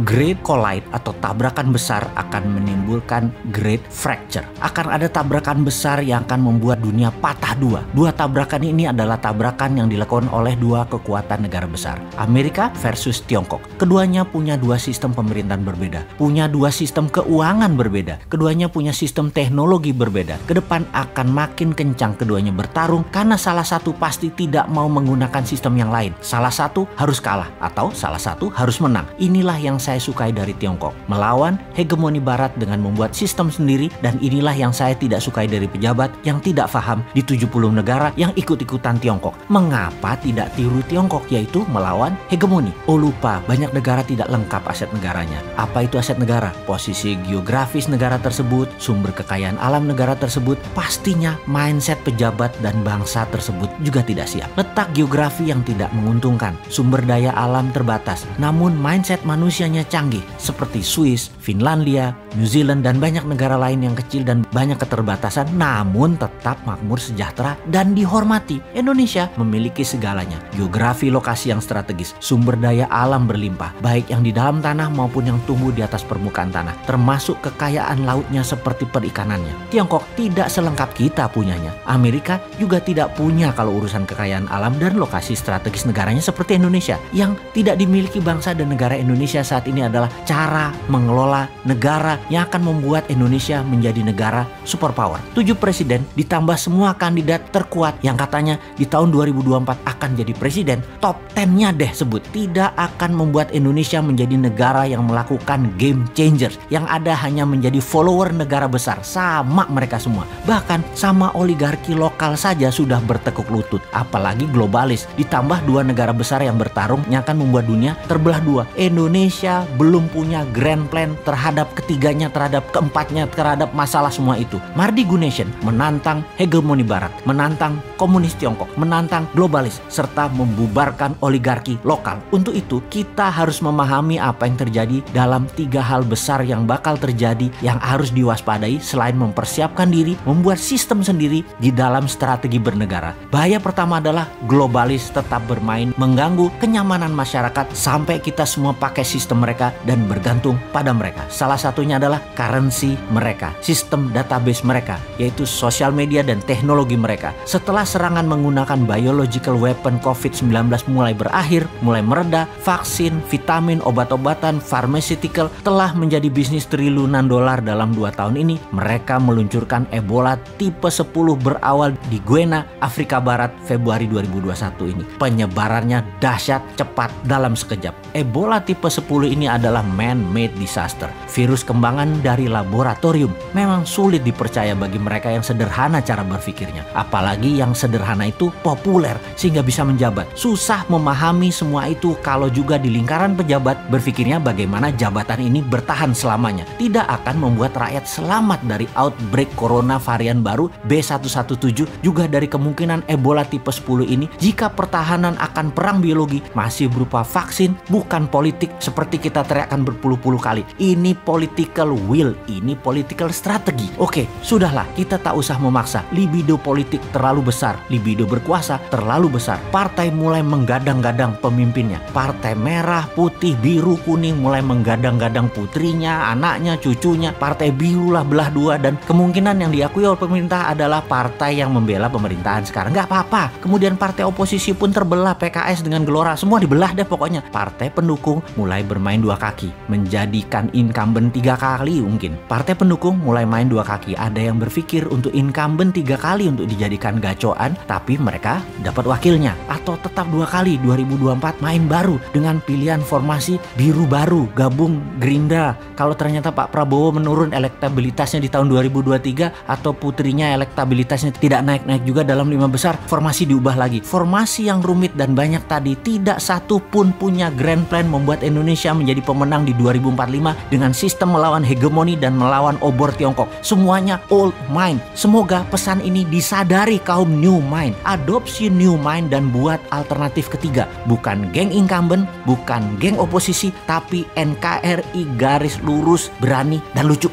Great Collide atau tabrakan besar akan menimbulkan Great Fracture. Akan ada tabrakan besar yang akan membuat dunia patah dua. Dua tabrakan ini adalah tabrakan yang dilakukan oleh dua kekuatan negara besar, Amerika versus Tiongkok. Keduanya punya dua sistem pemerintahan berbeda, punya dua sistem keuangan berbeda, keduanya punya sistem teknologi berbeda. Kedepan akan makin kencang keduanya bertarung karena salah satu pasti tidak mau menggunakan sistem yang lain. Salah satu harus kalah atau salah satu harus menang. Inilah yang saya sukai dari Tiongkok, melawan hegemoni barat dengan membuat sistem sendiri, dan inilah yang saya tidak sukai dari pejabat yang tidak paham di 70 negara yang ikut-ikutan Tiongkok. Mengapa tidak tiru Tiongkok, yaitu melawan hegemoni? Oh lupa, banyak negara tidak lengkap aset negaranya. Apa itu aset negara? Posisi geografis negara tersebut, sumber kekayaan alam negara tersebut, pastinya mindset pejabat dan bangsa tersebut juga tidak siap. Letak geografi yang tidak menguntungkan, sumber daya alam terbatas, namun mindset manusianya canggih seperti Swiss, Finlandia, New Zealand, dan banyak negara lain yang kecil dan banyak keterbatasan namun tetap makmur, sejahtera, dan dihormati. Indonesia memiliki segalanya, geografi lokasi yang strategis, sumber daya alam berlimpah, baik yang di dalam tanah maupun yang tumbuh di atas permukaan tanah, termasuk kekayaan lautnya seperti perikanannya. Tiongkok tidak selengkap kita punyanya. Amerika juga tidak punya kalau urusan kekayaan alam dan lokasi strategis negaranya seperti Indonesia. Yang tidak dimiliki bangsa dan negara Indonesia saat ini adalah cara mengelola negara yang akan membuat Indonesia menjadi negara superpower. 7 presiden ditambah semua kandidat terkuat yang katanya di tahun 2024 akan jadi presiden, top 10-nya deh sebut, tidak akan membuat Indonesia menjadi negara yang melakukan game changer. Yang ada hanya menjadi follower negara besar, sama mereka semua. Bahkan sama oligarki lokal saja sudah bertekuk lutut, apalagi globalis. Ditambah dua negara besar yang bertarung yang akan membuat dunia terbelah dua. Indonesia belum punya grand plan terhadap ketiganya, terhadap keempatnya, terhadap masalah semua itu. Mardi Gunesen menantang hegemoni barat, menantang komunis Tiongkok, menantang globalis, serta membubarkan oligarki lokal. Untuk itu kita harus memahami apa yang terjadi dalam 3 hal besar yang bakal terjadi yang harus diwaspadai selain mempersiapkan diri, membuat sistem sendiri di dalam strategi bernegara. Bahaya pertama adalah globalis tetap bermain mengganggu kenyamanan masyarakat sampai kita semua pakai sistem mereka dan bergantung pada mereka. Salah satunya adalah currency mereka, sistem database mereka, yaitu sosial media dan teknologi mereka. Setelah serangan menggunakan biological weapon COVID-19 mulai berakhir, mulai mereda, vaksin, vitamin, obat-obatan, pharmaceutical telah menjadi bisnis triliunan dolar dalam 2 tahun ini. Mereka meluncurkan Ebola tipe 10 berawal di Guinea, Afrika Barat, Februari 2021 ini. Penyebarannya dahsyat, cepat, dalam sekejap. Ebola tipe 10 ini adalah man-made disaster. Virus kembangan dari laboratorium. Memang sulit dipercaya bagi mereka yang sederhana cara berpikirnya. Apalagi yang sederhana itu populer sehingga bisa menjabat. Susah memahami semua itu kalau juga di lingkaran pejabat berpikirnya bagaimana jabatan ini bertahan selamanya. Tidak akan membuat rakyat selamat dari outbreak corona varian baru B117, juga dari kemungkinan Ebola tipe 10 ini jika pertahanan akan perang biologi masih berupa vaksin, bukan politik seperti kita teriakkan berpuluh-puluh kali. Ini political will, ini political strategi. Oke, sudahlah, kita tak usah memaksa. Libido politik terlalu besar, libido berkuasa terlalu besar. Partai mulai menggadang-gadang pemimpinnya. Partai merah, putih, biru, kuning mulai menggadang-gadang putrinya, anaknya, cucunya. Partai biru lah belah dua, dan kemungkinan yang diakui oleh pemerintah adalah partai yang membela pemerintahan sekarang. Nggak apa-apa. Kemudian partai oposisi pun terbelah, PKS dengan Gelora, semua dibelah deh pokoknya. Partai pendukung mulai bermain 2 kaki, menjadikan incumbent 3 kali mungkin. Partai pendukung mulai main 2 kaki. Ada yang berpikir untuk incumbent 3 kali untuk dijadikan gacoan, tapi mereka dapat wakilnya. Atau tetap 2 kali, 2024 main baru dengan pilihan formasi biru baru, gabung Gerindra. Kalau ternyata Pak Prabowo menurun elektabilitasnya di tahun 2023 atau putrinya elektabilitasnya tidak naik-naik juga dalam 5 besar, formasi diubah lagi. Formasi yang rumit dan banyak tadi, tidak satu pun punya grand plan membuat Indonesia menjadi pemenang di 2045 dengan sistem melawan hegemoni dan melawan obor Tiongkok. Semuanya old mind. Semoga pesan ini disadari kaum new mind. Adopsi new mind dan buat alternatif ketiga. Bukan geng incumbent, bukan geng oposisi, tapi NKRI garis lurus, berani dan lucu.